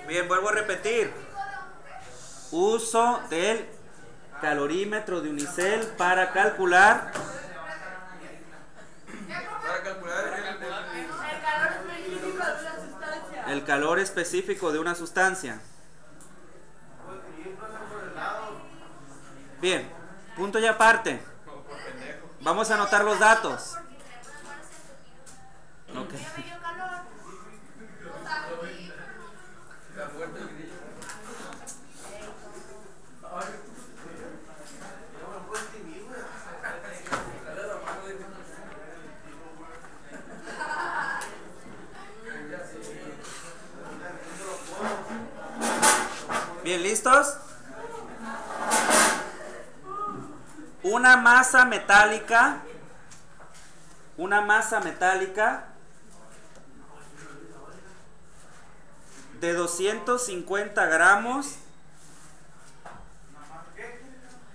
Bien, vuelvo a repetir. Uso del calorímetro de unicel para calcular el calor específico de una sustancia. Bien, punto y aparte. Vamos a anotar los datos. Okay. Bien, ¿listos? Una masa metálica de 250 gramos,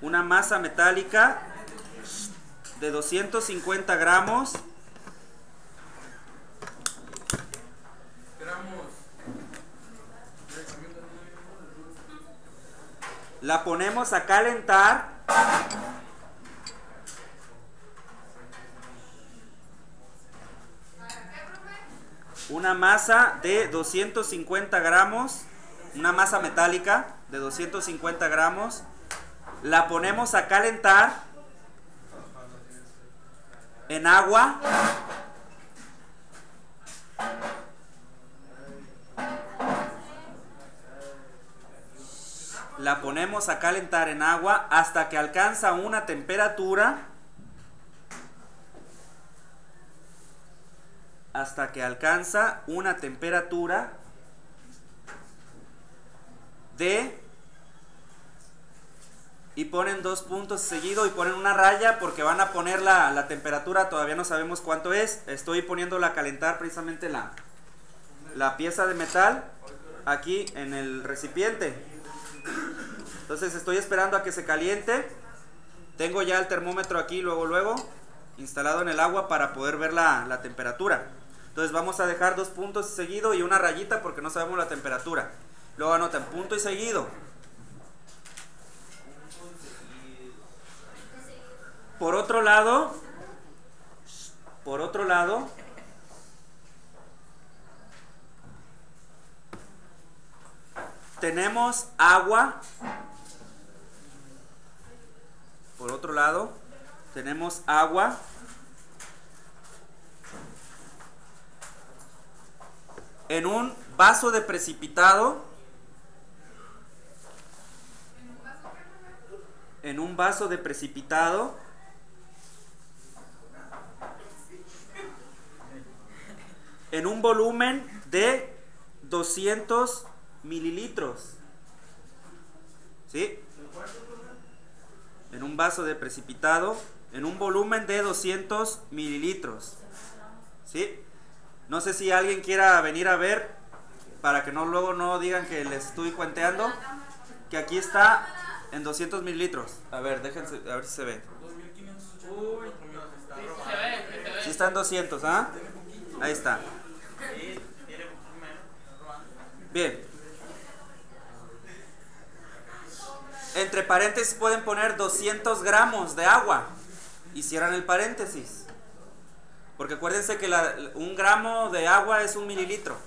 una masa metálica de 250 gramos, la ponemos a calentar una masa de 250 gramos, una masa metálica de 250 gramos, la ponemos a calentar en agua hasta que alcanza una temperatura de, y ponen dos puntos seguidos y ponen una raya porque van a poner la temperatura, todavía no sabemos cuánto es. Estoy poniéndola a calentar precisamente la pieza de metal aquí en el recipiente. Entonces estoy esperando a que se caliente. Tengo ya el termómetro aquí luego instalado en el agua para poder ver la temperatura. Entonces vamos a dejar dos puntos seguidos y una rayita porque no sabemos la temperatura. Luego anotan punto y seguido. Por otro lado, tenemos agua. En un vaso de precipitado. En un volumen de 200 mililitros. ¿Sí? En un vaso de precipitado, en un volumen de 200 mililitros. ¿Sí? No sé si alguien quiera venir a ver, para que luego no digan que les estoy cuenteando, que aquí está en 200 mililitros. A ver, déjense, a ver si se ve. Sí está en 200, ¿ah? Ahí está. Bien. Entre paréntesis pueden poner 200 gramos de agua y cierran el paréntesis. Porque acuérdense que un gramo de agua es un mililitro.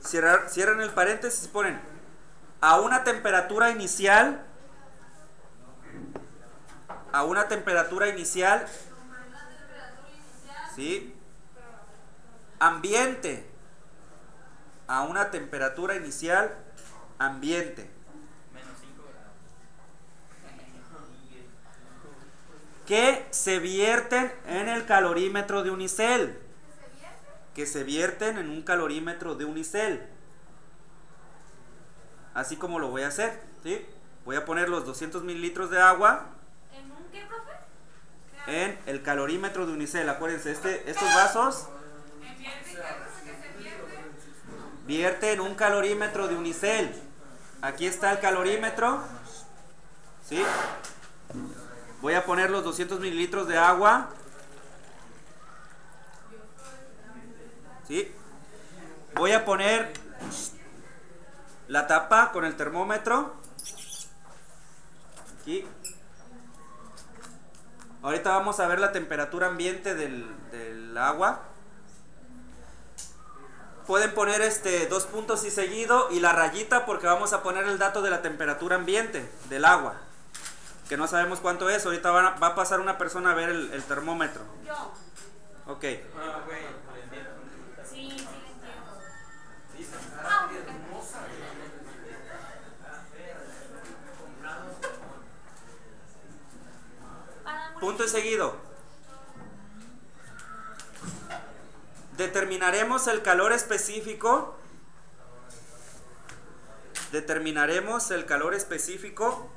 Cierran el paréntesis y ponen a una temperatura inicial. ¿Sí? Ambiente. A una temperatura inicial ambiente. Que se vierten en el calorímetro de unicel. Así como lo voy a hacer, ¿sí? Voy a poner los 200 mililitros de agua. ¿En un qué, profe? En el calorímetro de unicel. Acuérdense, estos vasos vierte en un calorímetro de unicel. Aquí está el calorímetro. ¿Sí? Voy a poner los 200 mililitros de agua. ¿Sí? Voy a poner la tapa con el termómetro. Aquí. Ahorita vamos a ver la temperatura ambiente del agua. Pueden poner 2 puntos y seguido y la rayita porque vamos a poner el dato de la temperatura ambiente del agua. Que no sabemos cuánto es. Ahorita va a pasar una persona a ver el termómetro. Yo. Ok. Sí, sí, entiendo. Ah, Punto y seguido. Determinaremos el calor específico. Determinaremos el calor específico.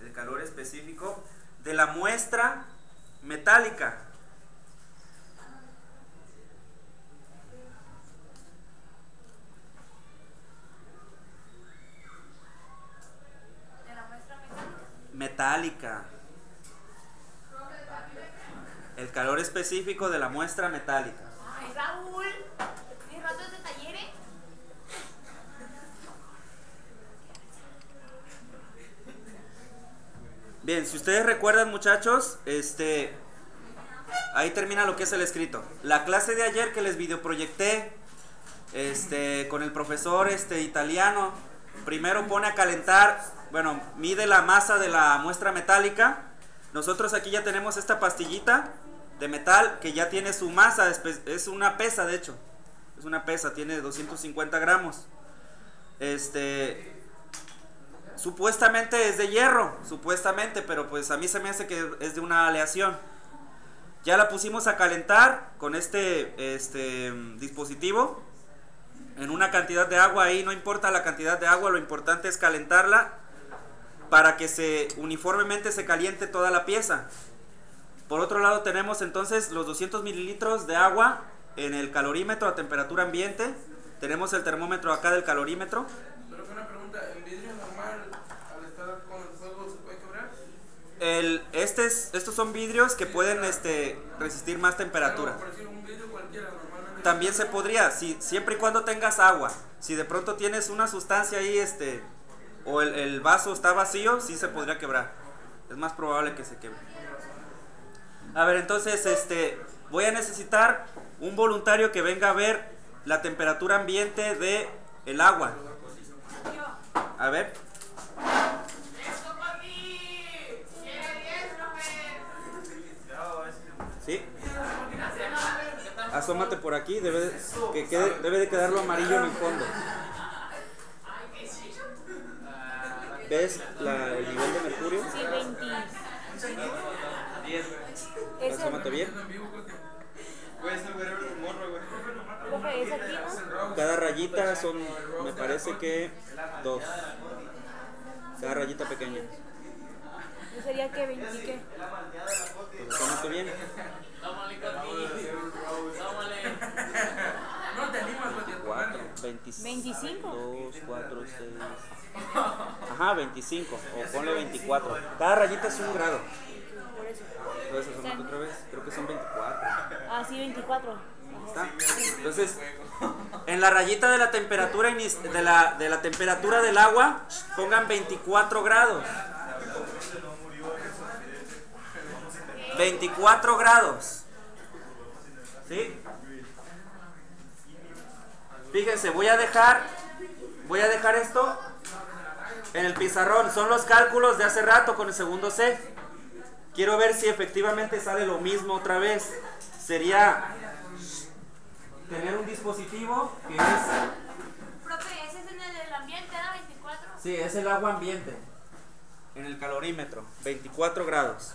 El calor específico de la muestra metálica. Metálica. El calor específico de la muestra metálica. Ay, Raúl, ¿tienes ratos de talleres? Bien, si ustedes recuerdan, muchachos, ahí termina lo que es el escrito. La clase de ayer que les videoproyecté, con el profesor italiano, primero pone a calentar, bueno, mide la masa de la muestra metálica. Nosotros aquí ya tenemos esta pastillita de metal que ya tiene su masa, es una pesa de hecho, es una pesa, tiene 250 gramos. Supuestamente es de hierro, supuestamente, pero pues a mí se me hace que es de una aleación. Ya la pusimos a calentar con este dispositivo en una cantidad de agua. Ahí no importa la cantidad de agua, lo importante es calentarla para que uniformemente se caliente toda la pieza. Por otro lado tenemos entonces los 200 mililitros de agua en el calorímetro a temperatura ambiente. Tenemos el termómetro acá del calorímetro. Pero una pregunta, ¿el vidrio normal al estar con el fuego se puede quebrar? Estos son vidrios que pueden resistir más temperatura. Por decir, un vidrio cualquiera normalmente. También se podría, siempre y cuando tengas agua. Si de pronto tienes una sustancia ahí, o el vaso está vacío, sí se podría quebrar. Es más probable que se quebre. A ver, entonces, voy a necesitar un voluntario que venga a ver la temperatura ambiente de el agua. A ver. ¿Sí? Asómate por aquí, debe de quedarlo amarillo en el fondo. ¿Ves el nivel de mercurio? Sí, 20. 10. Asómate bien. Profe, es aquí, ¿no? Cada rayita son, me parece que 2. Cada rayita pequeña. ¿No sería que 20 qué? Pues asómate bien. No te animas, güey. 4, 25. 25. 2, 4, 6. Ajá, 25. O ponle 24. Cada rayita es 1 grado. Por eso. Entonces asómate otra vez. Creo que son 24. Ah, sí, 24. ¿Está? Entonces, en la rayita de la temperatura de la temperatura del agua, pongan 24 grados. 24 grados. ¿Sí? Fíjense, voy a dejar esto en el pizarrón. Son los cálculos de hace rato con el segundo C. Quiero ver si efectivamente sale lo mismo otra vez. Sería tener un dispositivo que es... Profe, ese es en el ambiente, ¿no? 24. Sí, es el agua ambiente. En el calorímetro, 24 grados.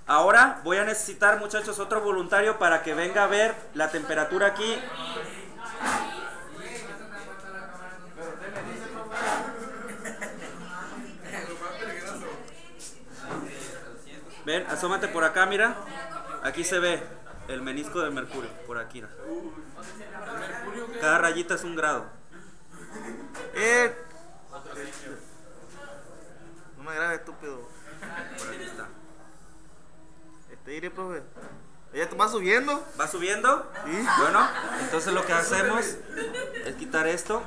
Ahora voy a necesitar, muchachos, otro voluntario para que venga a ver la temperatura aquí. Ven, asómate por acá, mira. Aquí se ve el menisco de mercurio, por aquí. Cada rayita es 1 grado. No me grabes, estúpido. Por aquí está. Mire, profe. ¿Ella va subiendo? ¿Va subiendo? Sí. Bueno, entonces lo que hacemos es quitar esto.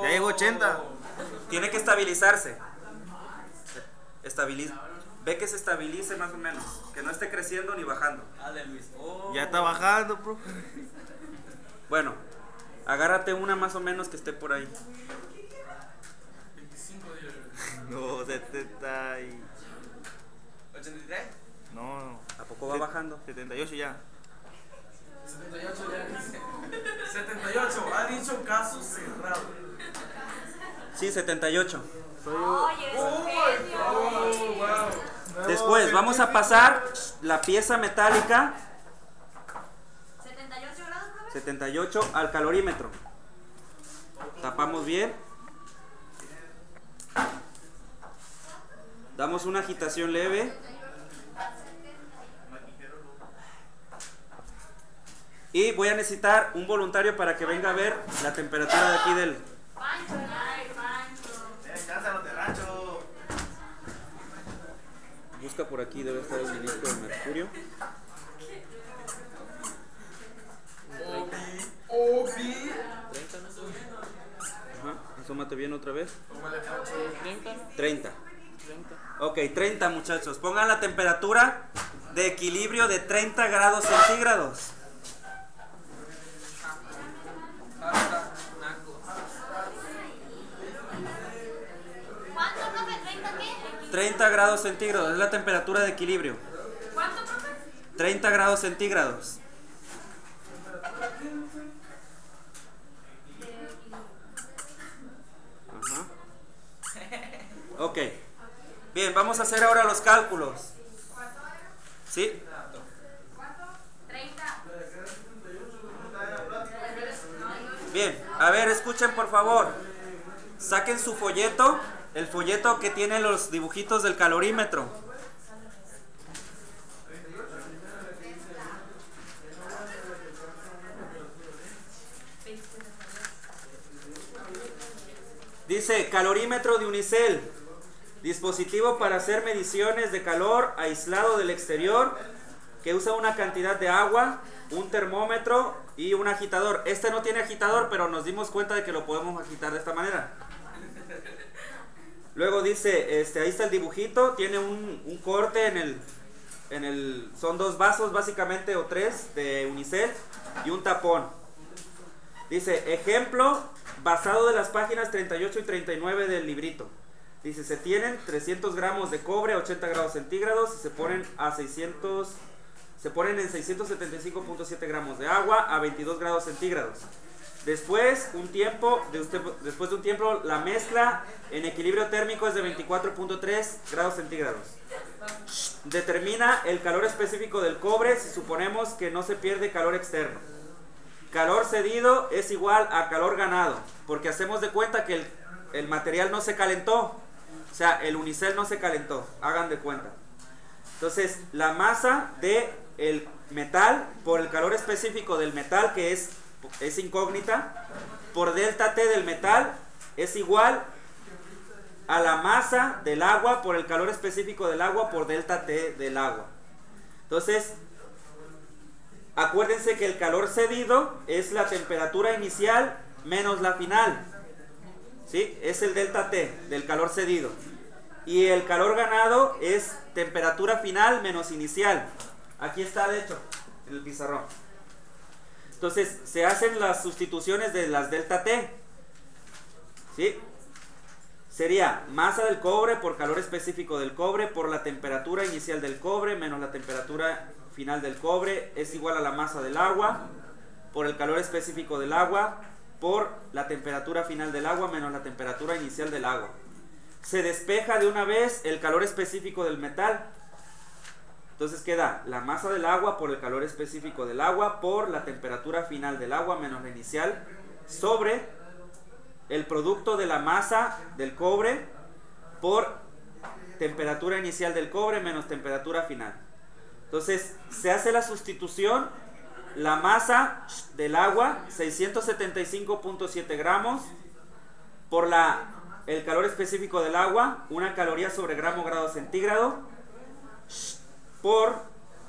Ya llegó 80. Tiene que estabilizarse. Ve que se estabilice más o menos. Que no esté creciendo ni bajando. Ya está bajando, profe. Bueno, agárrate una más o menos que esté por ahí. 25 días. No, 70 y... ¿83? No. ¿A poco va bajando? 78 ya. 78 ya dice. 78, ha dicho caso cerrado. Sí, 78. Oye, es un genio. Oh, wow. Después vamos a pasar la pieza metálica 78 grados, profe. 78 al calorímetro. Tapamos bien. Damos una agitación leve. Y voy a necesitar un voluntario para que venga a ver la temperatura de aquí del... Pancho, ya, Pancho. ¡Cásalo de rancho! Busca por aquí, debe estar el ministro de mercurio. Obi. Ajá, asómate bien otra vez. Tómale, Pancho. 30. Ok, 30 muchachos. Pongan la temperatura de equilibrio de 30 grados centígrados. ¿Cuánto, profe? ¿30 qué? 30 grados centígrados es la temperatura de equilibrio. ¿Cuánto, profe? 30 grados centígrados. Ajá. Ok. Bien, vamos a hacer ahora los cálculos. ¿Sí? 30. Bien, a ver, escuchen por favor. Saquen su folleto, el folleto que tiene los dibujitos del calorímetro. Dice, calorímetro de unicel, dispositivo para hacer mediciones de calor aislado del exterior, que usa una cantidad de agua, un termómetro y un agitador. Este no tiene agitador, pero nos dimos cuenta de que lo podemos agitar de esta manera. Luego dice, ahí está el dibujito, tiene un corte son dos vasos básicamente o tres de unicel y un tapón. Dice, ejemplo basado de las páginas 38 y 39 del librito. Dice, se tienen 300 gramos de cobre a 80 grados centígrados y se ponen en 675.7 gramos de agua a 22 grados centígrados. Después de un tiempo, la mezcla en equilibrio térmico es de 24.3 grados centígrados. Determina el calor específico del cobre si suponemos que no se pierde calor externo. Calor cedido es igual a calor ganado, porque hacemos de cuenta que el material no se calentó. O sea, el unicel no se calentó, hagan de cuenta. Entonces, la masa del metal por el calor específico del metal, que es incógnita, por delta T del metal es igual a la masa del agua por el calor específico del agua por delta T del agua. Entonces, acuérdense que el calor cedido es la temperatura inicial menos la final. ¿Sí? Es el delta T del calor cedido. Y el calor ganado es temperatura final menos inicial. Aquí está, de hecho, en el pizarrón. Entonces, se hacen las sustituciones de las delta T. ¿Sí? Sería masa del cobre por calor específico del cobre por la temperatura inicial del cobre menos la temperatura final del cobre es igual a la masa del agua por el calor específico del agua por la temperatura final del agua menos la temperatura inicial del agua. Se despeja de una vez el calor específico del metal. Entonces queda la masa del agua por el calor específico del agua por la temperatura final del agua menos la inicial sobre el producto de la masa del cobre por temperatura inicial del cobre menos temperatura final. Entonces se hace la sustitución, la masa del agua 675.7 gramos por la el calor específico del agua, 1 caloría sobre gramo grado centígrado, por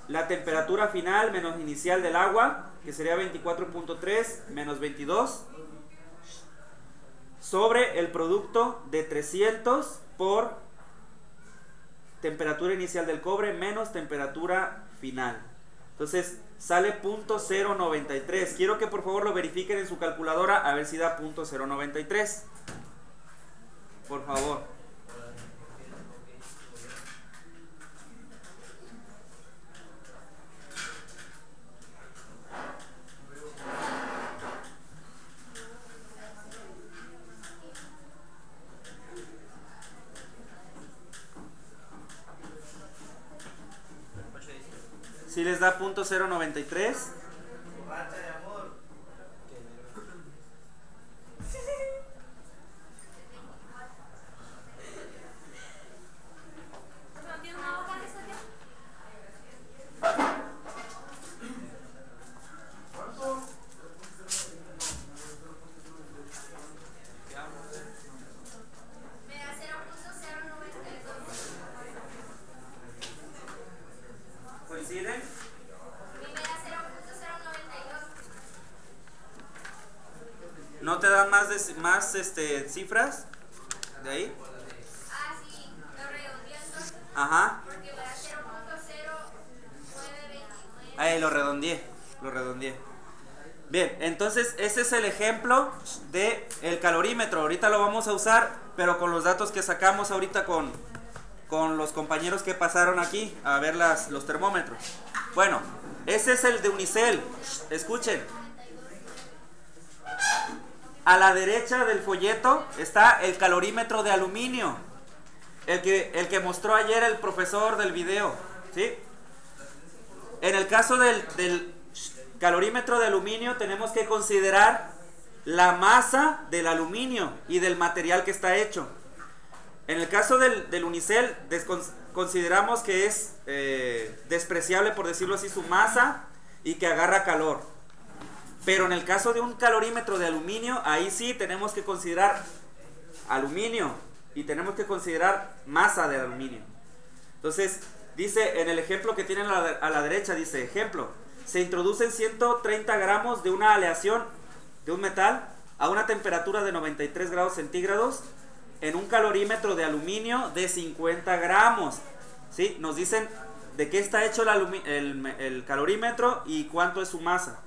la temperatura final menos inicial del agua, que sería 24.3 menos 22, sobre el producto de 300 por temperatura inicial del cobre menos temperatura final. Entonces sale 0.093. Quiero que por favor lo verifiquen en su calculadora a ver si da 0.093. Por favor. Si les da 0.093. ¿Tiene una hoja de esa ya? Me da 0.092. ¿Coinciden? Y me da 0.092. ¿No te dan más cifras de ahí? Ah, sí, lo redondeé entonces. Ajá. Porque me da 0.0929. Ahí lo redondeé. Bien, entonces ese es el ejemplo de el calorímetro. Ahorita lo vamos a usar, pero con los datos que sacamos ahorita con los compañeros que pasaron aquí a ver los termómetros. Bueno, ese es el de unicel. Escuchen. A la derecha del folleto está el calorímetro de aluminio. El que mostró ayer el profesor del video. ¿Sí? En el caso del calorímetro de aluminio tenemos que considerar la masa del aluminio y del material que está hecho. En el caso del unicel consideramos que es despreciable, por decirlo así, su masa y que agarra calor. Pero en el caso de un calorímetro de aluminio, ahí sí tenemos que considerar aluminio y tenemos que considerar masa de aluminio. Entonces, dice en el ejemplo que tienen a la derecha, dice, ejemplo, se introducen 130 gramos de una aleación de un metal a una temperatura de 93 grados centígrados en un calorímetro de aluminio de 50 gramos. ¿Sí? Nos dicen de qué está hecho el calorímetro y cuánto es su masa.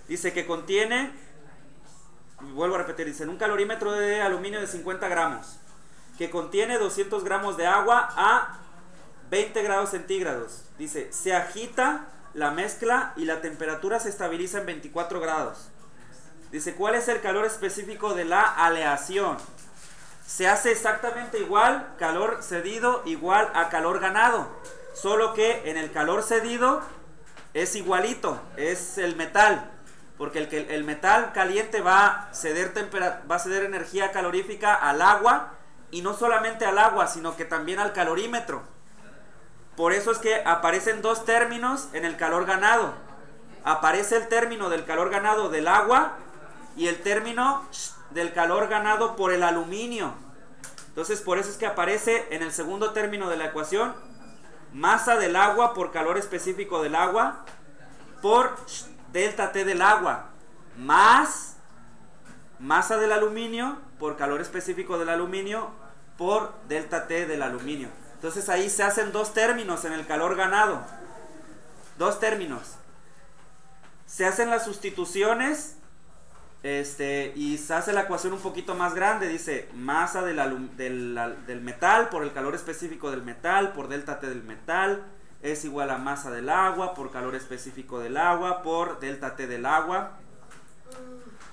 Dice que contiene, vuelvo a repetir, dice en un calorímetro de aluminio de 50 gramos, que contiene 200 gramos de agua a 20 grados centígrados. Dice, se agita la mezcla y la temperatura se estabiliza en 24 grados. Dice, ¿cuál es el calor específico de la aleación? Se hace exactamente igual, calor cedido igual a calor ganado, solo que en el calor cedido es igualito, es el metal, porque el metal caliente va a ceder energía calorífica al agua, y no solamente al agua, sino que también al calorímetro. Por eso es que aparecen dos términos en el calor ganado. Aparece el término del calor ganado del agua y el término del calor ganado por el aluminio. Entonces por eso es que aparece en el segundo término de la ecuación masa del agua por calor específico del agua por delta T del agua más masa del aluminio por calor específico del aluminio por delta T del aluminio. Entonces ahí se hacen dos términos en el calor ganado. Dos términos. Se hacen las sustituciones y se hace la ecuación un poquito más grande. Dice masa del metal por el calor específico del metal por delta T del metal es igual a masa del agua por calor específico del agua por delta T del agua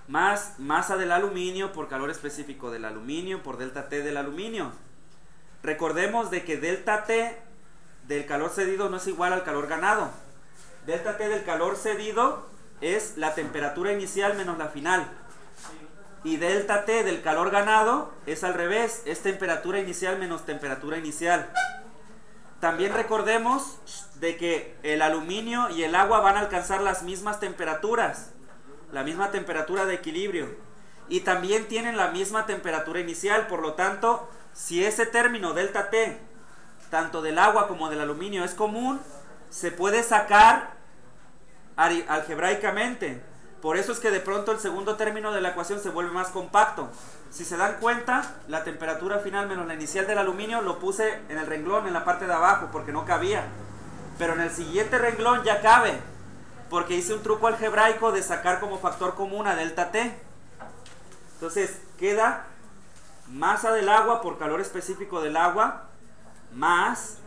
más masa del aluminio por calor específico del aluminio por delta T del aluminio. Recordemos de que delta T del calor cedido no es igual al calor ganado. Delta T del calor cedido es la temperatura inicial menos la final. Y delta T del calor ganado es al revés, es temperatura inicial menos temperatura inicial. También recordemos de que el aluminio y el agua van a alcanzar las mismas temperaturas, la misma temperatura de equilibrio. y también tienen la misma temperatura inicial. Por lo tanto, si ese término delta T, tanto del agua como del aluminio, es común, se puede sacar algebraicamente. Por eso es que de pronto el segundo término de la ecuación se vuelve más compacto. Si se dan cuenta, la temperatura final menos la inicial del aluminio lo puse en el renglón, en la parte de abajo, porque no cabía. Pero en el siguiente renglón ya cabe, porque hice un truco algebraico de sacar como factor común a delta T. Entonces queda masa del agua por calor específico del agua más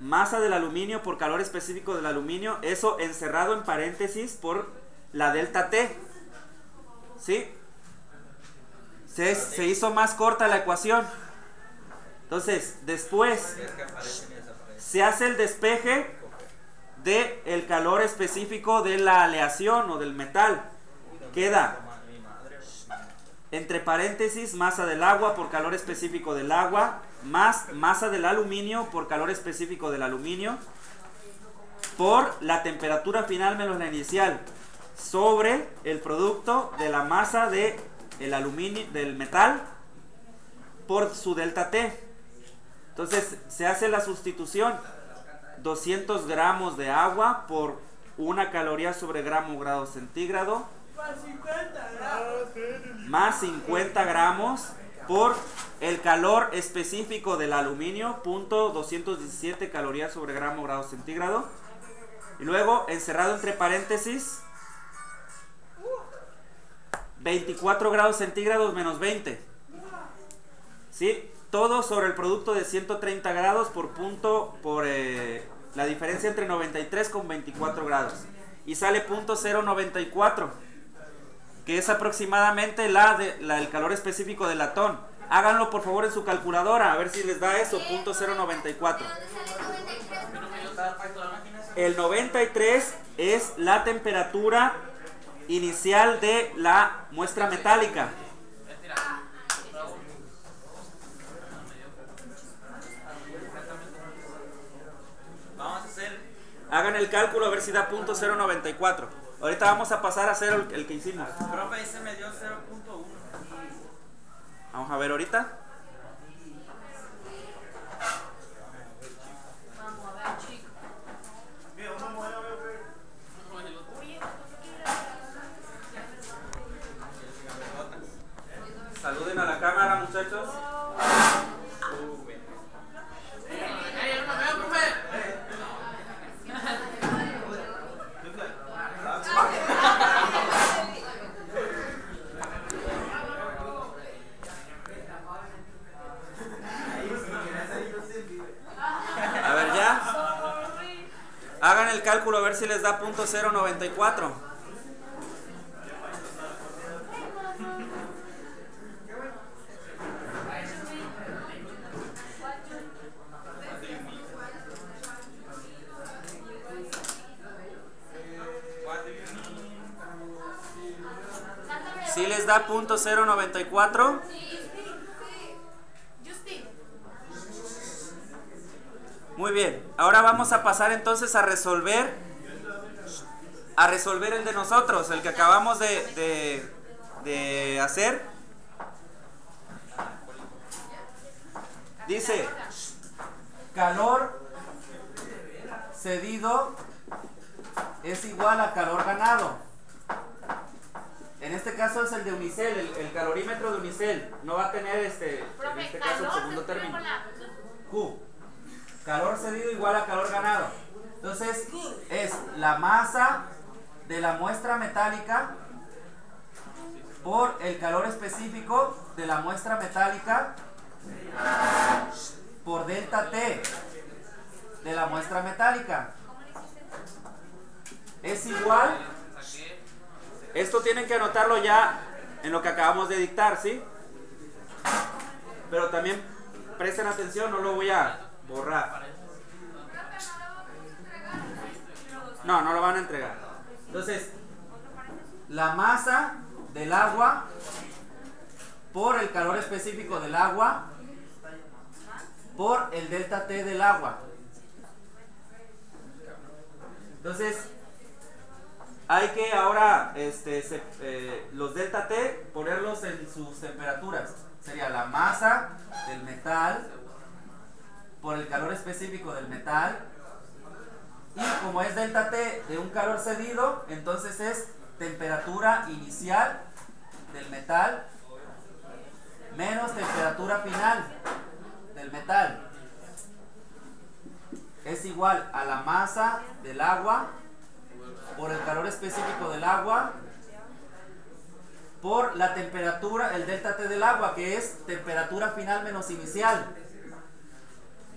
masa del aluminio por calor específico del aluminio, eso encerrado en paréntesis por la delta T. ¿Sí? Se hizo más corta la ecuación. Entonces, después se hace el despeje del calor específico de la aleación o del metal. Queda entre paréntesis masa del agua por calor específico del agua más masa del aluminio por calor específico del aluminio por la temperatura final menos la inicial sobre el producto de la masa de el aluminio del metal por su delta T. Entonces se hace la sustitución: 200 gramos de agua por 1 caloría sobre gramo grado centígrado más 50 gramos por el calor específico del aluminio, punto 217 calorías sobre gramo grado centígrado. Y luego, encerrado entre paréntesis, 24 grados centígrados menos 20. ¿Sí? Todo sobre el producto de 130 grados por punto, por la diferencia entre 93 con 24 grados. Y sale punto 094, que es aproximadamente el calor específico del latón. Háganlo por favor en su calculadora, a ver si les da eso, punto 094. El 93 es la temperatura inicial de la muestra metálica. Hagan el cálculo a ver si da punto 094. Ahorita vamos a pasar a hacer el que hicimos. Profe, ese me dio 0.1. Vamos a ver ahorita. Saluden a la cámara, muchachos. A ver, ya. Hagan el cálculo a ver si les da punto 094. ¿Sí les da punto 094? Muy bien, ahora vamos a pasar entonces a resolver el de nosotros, el que acabamos de hacer. Dice, calor cedido es igual a calor ganado. En este caso es el de unicel, el calorímetro de unicel. No va a tener en este caso el segundo término. Q. Calor cedido igual a calor ganado. Entonces es la masa de la muestra metálica por el calor específico de la muestra metálica por delta T de la muestra metálica. Es igual. Esto tienen que anotarlo ya en lo que acabamos de dictar, ¿sí? Pero también presten atención, no lo voy a borrar. No, no lo van a entregar. Entonces, la masa del agua por el calor específico del agua por el delta T del agua. Entonces, hay que ahora los delta T ponerlos en sus temperaturas. Sería la masa del metal por el calor específico del metal, y como es delta T de un calor cedido, entonces es temperatura inicial del metal menos temperatura final del metal, es igual a la masa del agua por el calor específico del agua por la temperatura, el delta T del agua, que es temperatura final menos inicial.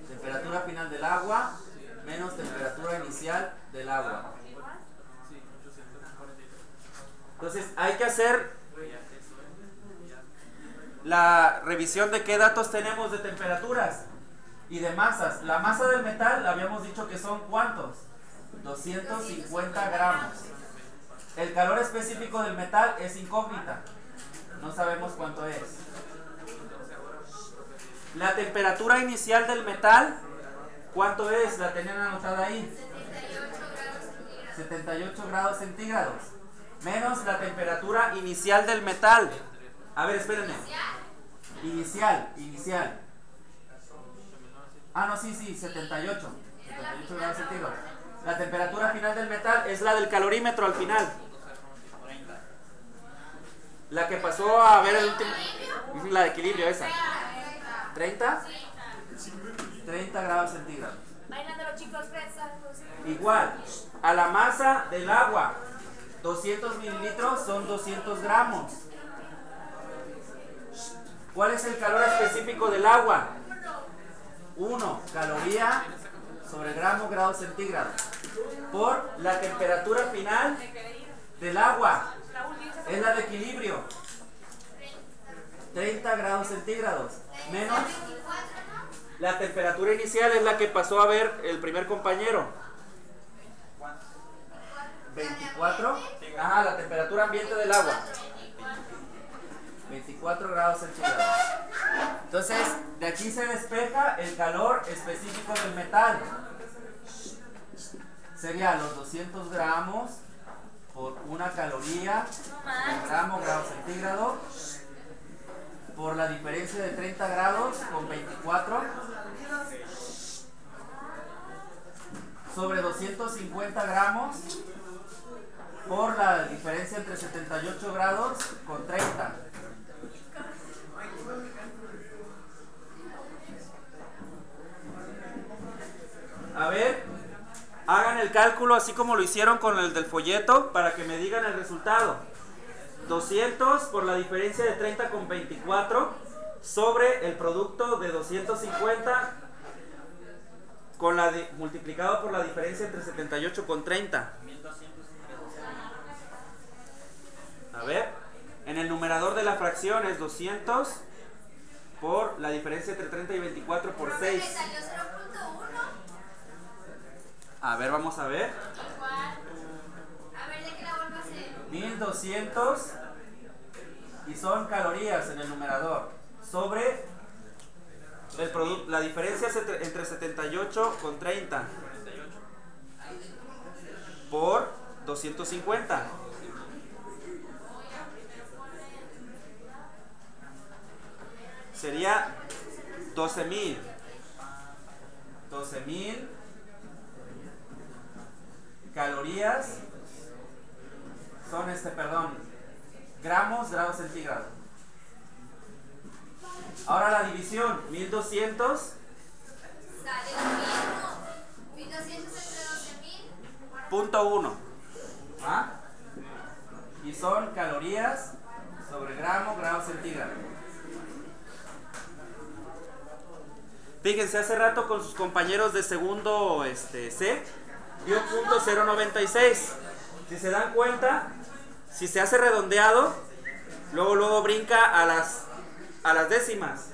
Temperatura final del agua menos temperatura inicial del agua. Entonces hay que hacer la revisión de qué datos tenemos de temperaturas y de masas. La masa del metal habíamos dicho que son ¿cuántos? 250 gramos. El calor específico del metal es incógnita, no sabemos cuánto es. La temperatura inicial del metal, ¿cuánto es? La tenían anotada ahí. 78 grados centígrados. Menos la temperatura inicial del metal. A ver, espérenme. Inicial. Ah, no, sí, 78 grados centígrados. La temperatura final del metal es la del calorímetro al final. La que pasó a ver el último. La de equilibrio esa. ¿30? 30 grados centígrados. Bailando los chicos fresas. Igual, a la masa del agua. 200 mililitros son 200 gramos. ¿Cuál es el calor específico del agua? 1 caloría sobre gramo grado centígrado por la temperatura final del agua, es la de equilibrio, 30 grados centígrados, menos la temperatura inicial, es la que pasó a ver el primer compañero, 24, ajá, la temperatura ambiente del agua, 24 grados centígrados. Entonces, de aquí se despeja el calor específico del metal. Sería los 200 gramos por 1 caloría en gramo grado centígrado por la diferencia de 30 grados con 24 sobre 250 gramos por la diferencia entre 78 grados con 30. A ver, hagan el cálculo así como lo hicieron con el del folleto para que me digan el resultado. 200 por la diferencia de 30 con 24 sobre el producto de 250 con multiplicado por la diferencia entre 78 con 30. A ver, en el numerador de la fracción es 200 por la diferencia entre 30 y 24 por 6. A ver, vamos a ver. A ver, ¿de qué la vuelvo a hacer? 1200 y son calorías en el numerador sobre el producto, la diferencia es entre 78 con 30 por 250. Sería 12,000 calorías son gramos grados centígrados. Ahora la división, 1200 Sale lo mismo. 1200 entre 12,000. punto 1. ¿Ah? Y son calorías sobre gramo grado centígrado. Fíjense, hace rato con sus compañeros de segundo C dio punto 096. Si se dan cuenta, si se hace redondeado, luego brinca a las décimas.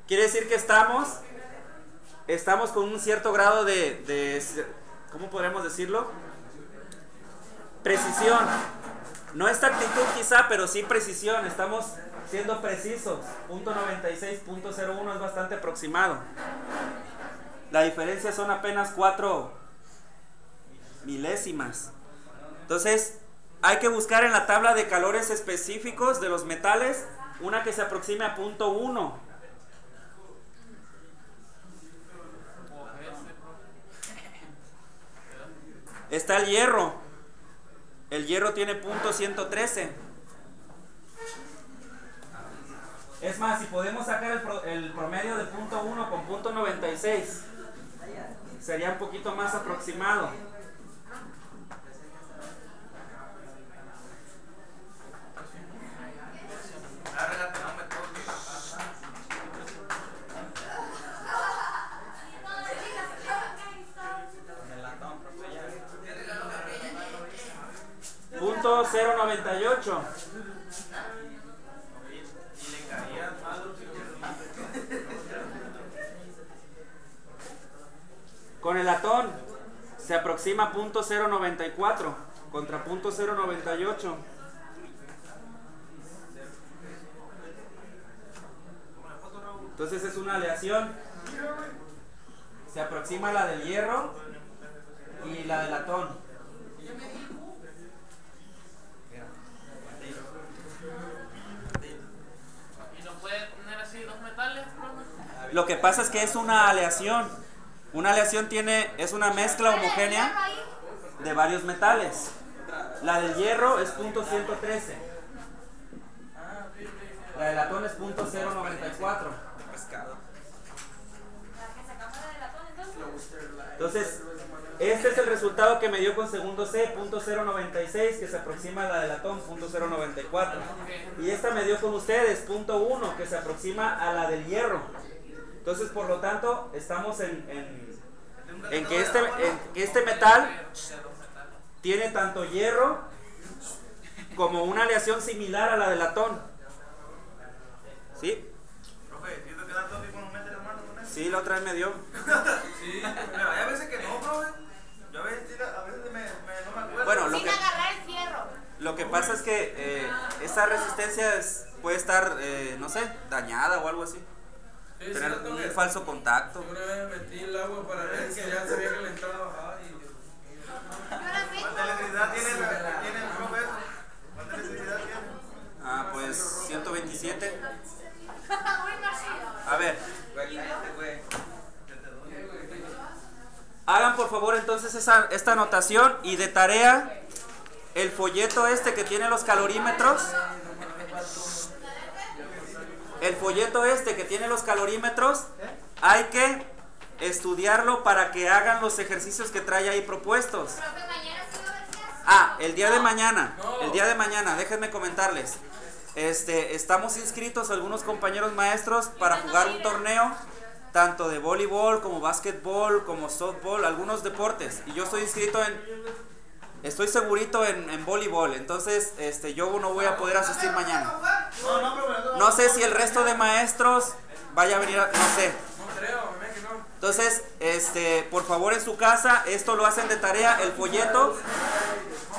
Quiere decir que estamos con un cierto grado de ¿cómo podríamos decirlo? Precisión. No exactitud quizá, pero sí precisión. Estamos siendo precisos. Punto 96, punto 01 es bastante aproximado. La diferencia son apenas 4 milésimas. Entonces, hay que buscar en la tabla de calores específicos de los metales una que se aproxime a 0.1. Está el hierro. El hierro tiene 0.113. Es más, si podemos sacar el promedio de 0.1 con 0.96, sería un poquito más aproximado. Punto 0.98. Con el latón se aproxima a 0.094 contra 0.098. Entonces es una aleación. Se aproxima a la del hierro y la del latón. ¿Y no puede tener así dos metales, profe? Lo que pasa es que es una aleación. Una aleación es una mezcla homogénea de varios metales. La del hierro es 0.113. La del latón es 0.094. Entonces, este es el resultado que me dio con segundo C, 0.096, que se aproxima a la del latón, 0.094. Y esta me dio con ustedes, 0.1, que se aproxima a la del hierro. Entonces, por lo tanto, estamos en que este metal tiene tanto hierro como una aleación similar a la del latón. ¿Sí? Profe, ¿siento que da toque con los metales, hermano? Sí, la otra vez me dio. Sí, pero hay veces que no, profe. Yo a veces no me acuerdo. Bueno, Sin agarrar el fierro. lo que pasa es que esa resistencia puede estar, no sé, dañada o algo así. Sí, Tener sí, un falso contacto. Yo una vez metí el agua para ver si ya se había calentado. ¿Cuánta electricidad tiene el profe? ¿Cuánta electricidad tiene? Ah, pues 127. Uy, Marcelo. A ver. Hagan por favor entonces esta anotación y de tarea el folleto este que tiene los calorímetros. El folleto este que tiene los calorímetros hay que estudiarlo para que hagan los ejercicios que trae ahí propuestos. Profe, mañana sí va a haber clase. Ah, el día de mañana, déjenme comentarles. Estamos inscritos algunos compañeros maestros para jugar un torneo tanto de voleibol como básquetbol como softball, algunos deportes, y yo estoy inscrito estoy segurito en voleibol. Entonces yo no voy a poder asistir mañana. No sé si el resto de maestros vaya a venir, no sé. No creo, que no. Entonces, por favor en su casa, esto lo hacen de tarea, el folleto,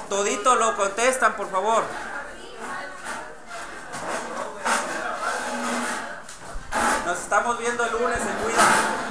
todito lo contestan, por favor. Nos estamos viendo el lunes, se cuidan.